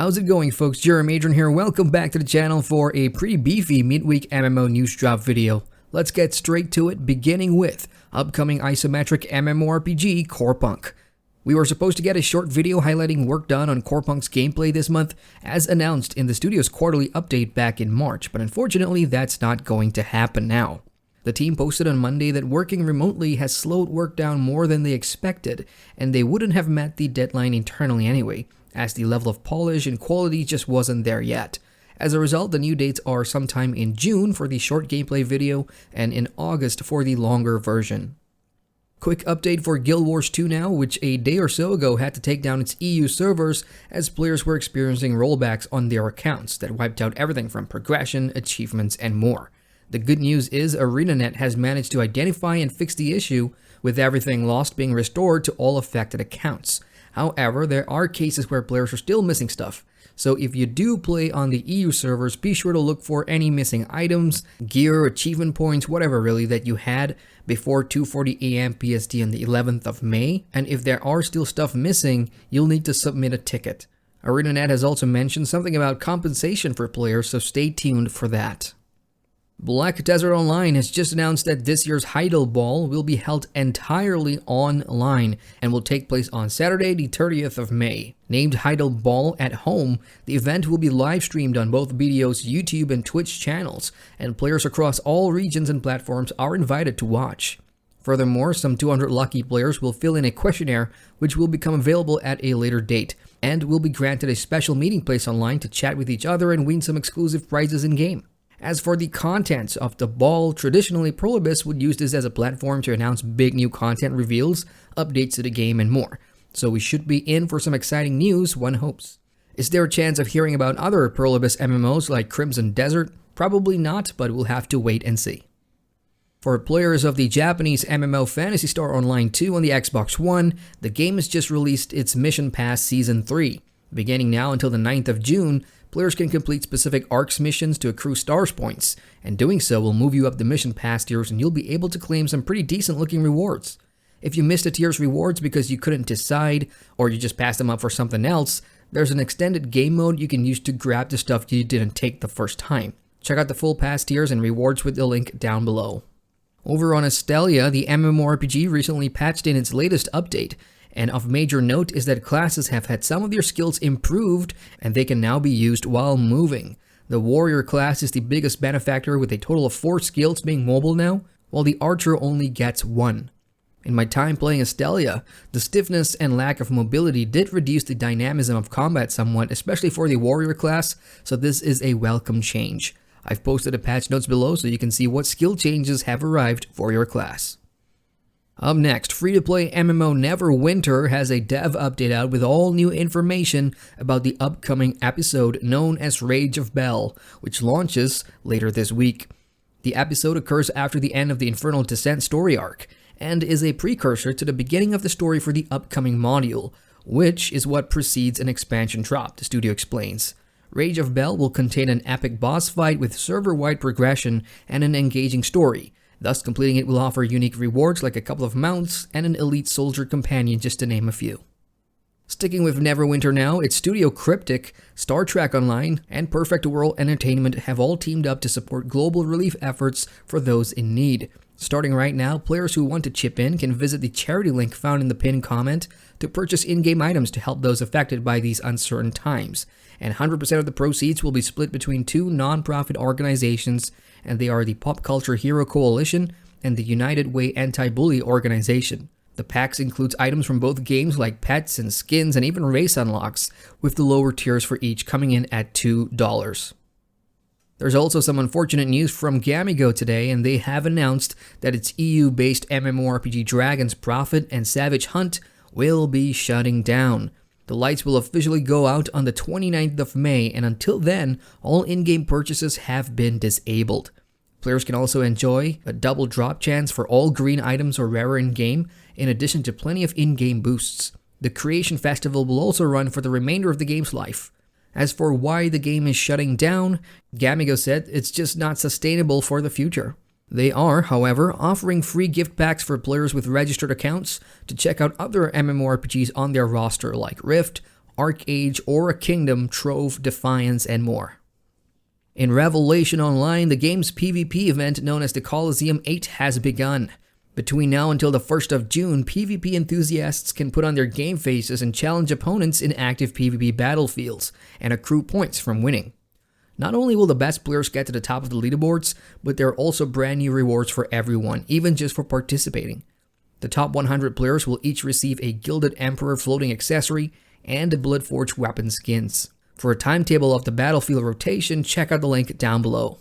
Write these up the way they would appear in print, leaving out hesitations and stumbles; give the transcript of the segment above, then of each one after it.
How's it going, folks? Jeremy Adrian here. Welcome back to the channel for a pretty beefy midweek MMO news drop video. Let's get straight to it, beginning with upcoming isometric MMORPG Corepunk. We were supposed to get a short video highlighting work done on Corepunk's gameplay this month, as announced in the studio's quarterly update back in March, but unfortunately that's not going to happen now. The team posted on Monday that working remotely has slowed work down more than they expected, and they wouldn't have met the deadline internally anyway, as the level of polish and quality just wasn't there yet. As a result, the new dates are sometime in June for the short gameplay video and in August for the longer version. Quick update for Guild Wars 2 now, which a day or so ago had to take down its EU servers as players were experiencing rollbacks on their accounts that wiped out everything from progression, achievements, and more. The good news is ArenaNet has managed to identify and fix the issue, with everything lost being restored to all affected accounts. However, there are cases where players are still missing stuff, so if you do play on the EU servers, be sure to look for any missing items, gear, achievement points, whatever really that you had before 2:40 AM PST on the 11th of May, and if there are still stuff missing, you'll need to submit a ticket. ArenaNet has also mentioned something about compensation for players, so stay tuned for that. Black Desert Online has just announced that this year's HEIDEL Ball will be held entirely online and will take place on Saturday, the 30th of May. Named HEIDEL Ball at Home, the event will be live streamed on both BDO's YouTube and Twitch channels, and players across all regions and platforms are invited to watch. Furthermore, some 200 lucky players will fill in a questionnaire which will become available at a later date, and will be granted a special meeting place online to chat with each other and win some exclusive prizes in-game. As for the contents of the ball, traditionally Prolibus would use this as a platform to announce big new content reveals, updates to the game, and more. So we should be in for some exciting news, one hopes. Is there a chance of hearing about other Prolibus MMOs like Crimson Desert? Probably not, but we'll have to wait and see. For players of the Japanese MMO Phantasy Star Online 2 on the Xbox One, the game has just released its Mission Pass Season 3. Beginning now until the 9th of June, players can complete specific ARCS missions to accrue stars points, and doing so will move you up the mission pass tiers and you'll be able to claim some pretty decent looking rewards. If you missed a tier's rewards because you couldn't decide, or you just passed them up for something else, there's an extended game mode you can use to grab the stuff you didn't take the first time. Check out the full pass tiers and rewards with the link down below. Over on ASTELLIA, the MMORPG recently patched in its latest update, and of major note is that classes have had some of their skills improved and they can now be used while moving. The warrior class is the biggest benefactor with a total of 4 skills being mobile now, while the archer only gets 1. In my time playing ASTELLIA, the stiffness and lack of mobility did reduce the dynamism of combat somewhat, especially for the warrior class, so this is a welcome change. I've posted the patch notes below so you can see what skill changes have arrived for your class. Up next, free-to-play MMO Neverwinter has a dev update out with all new information about the upcoming episode known as Rage of Bel, which launches later this week. The episode occurs after the end of the Infernal Descent story arc, and is a precursor to the beginning of the story for the upcoming module, which is what precedes an expansion drop, the studio explains. Rage of Bel will contain an epic boss fight with server-wide progression and an engaging story. Thus, completing it will offer unique rewards like a couple of mounts and an elite soldier companion, just to name a few. Sticking with Neverwinter now, its studio Cryptic, Star Trek Online, and Perfect World Entertainment have all teamed up to support global relief efforts for those in need. Starting right now, players who want to chip in can visit the charity link found in the pinned comment to purchase in-game items to help those affected by these uncertain times. And 100% of the proceeds will be split between 2 non-profit organizations, and they are the Pop Culture Hero Coalition and the United Way Anti-Bully Organization. The packs includes items from both games like pets and skins and even race unlocks, with the lower tiers for each coming in at $2. There's also some unfortunate news from Gamigo today, and they have announced that its EU-based MMORPG Dragon's Prophet and Savage Hunt will be shutting down. The lights will officially go out on the 29th of May, and until then, all in-game purchases have been disabled. Players can also enjoy a double drop chance for all green items or rarer in-game, in addition to plenty of in-game boosts. The Creation Festival will also run for the remainder of the game's life. As for why the game is shutting down, Gamigo said it's just not sustainable for the future. They are, however, offering free gift packs for players with registered accounts to check out other MMORPGs on their roster like Rift, Arcade, or a Kingdom, Trove, Defiance, and more. In Revelation Online, the game's PvP event known as the Colosseum 8 has begun. Between now until the 1st of June, PvP enthusiasts can put on their game faces and challenge opponents in active PvP battlefields and accrue points from winning. Not only will the best players get to the top of the leaderboards, but there are also brand new rewards for everyone, even just for participating. The top 100 players will each receive a Gilded Emperor floating accessory and the Bloodforged weapon skins. For a timetable of the battlefield rotation, check out the link down below.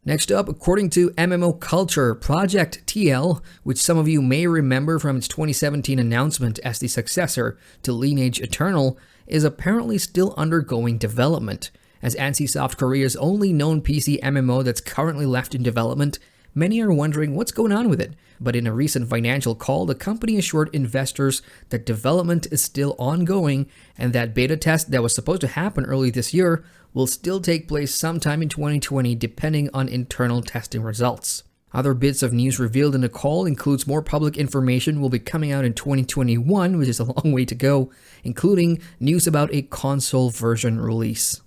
Next up, according to MMO Culture, Project TL, which some of you may remember from its 2017 announcement as the successor to Lineage Eternal, is apparently still undergoing development. As NCSoft Korea's only known PC MMO that's currently left in development, many are wondering what's going on with it. But in a recent financial call, the company assured investors that development is still ongoing and that beta test that was supposed to happen early this year will still take place sometime in 2020 depending on internal testing results. Other bits of news revealed in the call includes more public information will be coming out in 2021, which is a long way to go, including news about a console version release.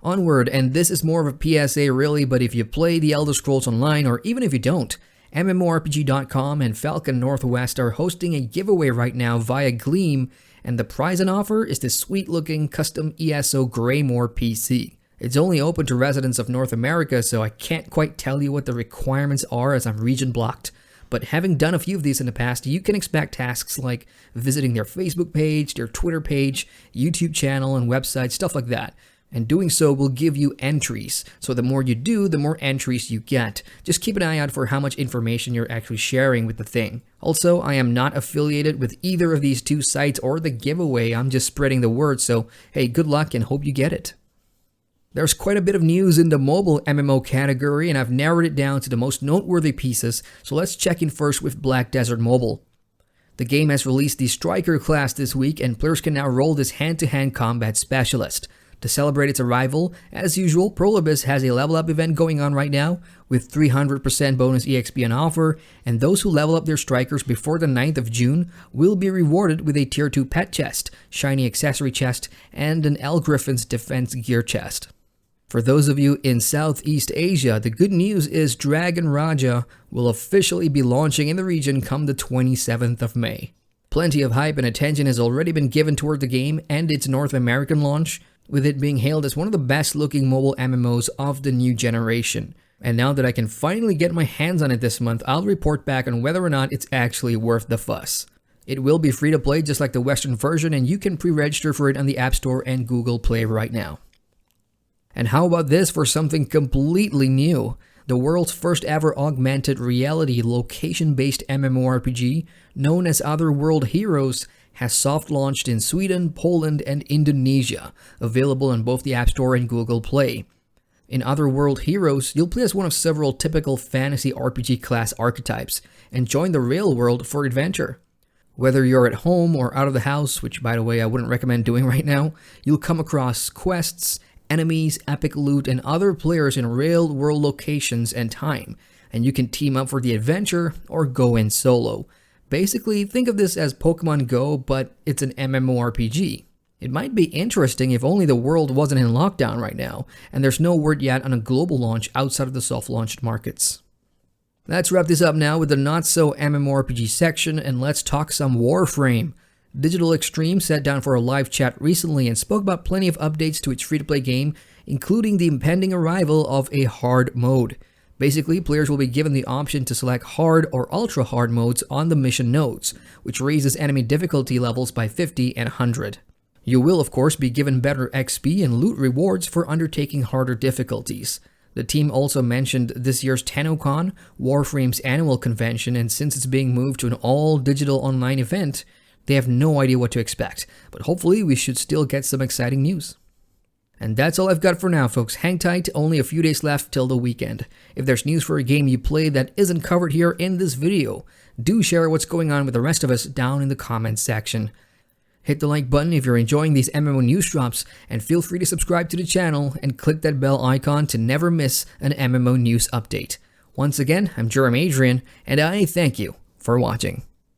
Onward, and this is more of a PSA really, but if you play The Elder Scrolls Online, or even if you don't, MMORPG.com and Falcon Northwest are hosting a giveaway right now via Gleam, and the prize and offer is this sweet-looking custom ESO Greymoor PC. It's only open to residents of North America, so I can't quite tell you what the requirements are as I'm region blocked. But having done a few of these in the past, you can expect tasks like visiting their Facebook page, their Twitter page, YouTube channel, and website, stuff like that. And doing so will give you entries. So the more you do, the more entries you get. Just keep an eye out for how much information you're actually sharing with the thing. Also, I am not affiliated with either of these two sites or the giveaway. I'm just spreading the word, so hey, good luck and hope you get it. There's quite a bit of news in the mobile MMO category, and I've narrowed it down to the most noteworthy pieces, so let's check in first with Black Desert Mobile. The game has released the Striker class this week, and players can now roll this hand-to-hand combat specialist. To celebrate its arrival, as usual, Prolibus has a level up event going on right now, with 300% bonus EXP on offer, and those who level up their strikers before the 9th of June will be rewarded with a tier 2 pet chest, shiny accessory chest, and an L Griffin's defense gear chest. For those of you in Southeast Asia, the good news is Dragon Raja will officially be launching in the region come the 27th of May. Plenty of hype and attention has already been given toward the game and its North American launch, with it being hailed as one of the best looking mobile MMOs of the new generation. And now that I can finally get my hands on it this month, I'll report back on whether or not it's actually worth the fuss. It will be free to play just like the Western version, and you can pre-register for it on the App Store and Google Play right now. And how about this for something completely new? The world's first ever augmented reality location-based MMORPG, known as Otherworld Heroes, has soft launched in Sweden, Poland, and Indonesia, available on both the App Store and Google Play. In Otherworld Heroes, you'll play as one of several typical fantasy RPG class archetypes, and join the real world for adventure. Whether you're at home or out of the house, which by the way I wouldn't recommend doing right now, you'll come across quests, enemies, epic loot, and other players in real world locations and time, and you can team up for the adventure or go in solo. Basically, think of this as Pokemon Go, but it's an MMORPG. It might be interesting if only the world wasn't in lockdown right now, and there's no word yet on a global launch outside of the soft-launched markets. Let's wrap this up now with the not-so-MMORPG section, and let's talk some Warframe. Digital Extreme sat down for a live chat recently and spoke about plenty of updates to its free-to-play game, including the impending arrival of a hard mode. Basically, players will be given the option to select hard or ultra hard modes on the mission nodes, which raises enemy difficulty levels by 50 and 100. You will of course be given better XP and loot rewards for undertaking harder difficulties. The team also mentioned this year's TennoCon, Warframe's annual convention, and since it's being moved to an all-digital online event, they have no idea what to expect, but hopefully we should still get some exciting news. And that's all I've got for now, folks. Hang tight, only a few days left till the weekend. If there's news for a game you play that isn't covered here in this video, do share what's going on with the rest of us down in the comments section. Hit the like button if you're enjoying these MMO news drops, and feel free to subscribe to the channel and click that bell icon to never miss an MMO news update. Once again, I'm Adrian, and I thank you for watching.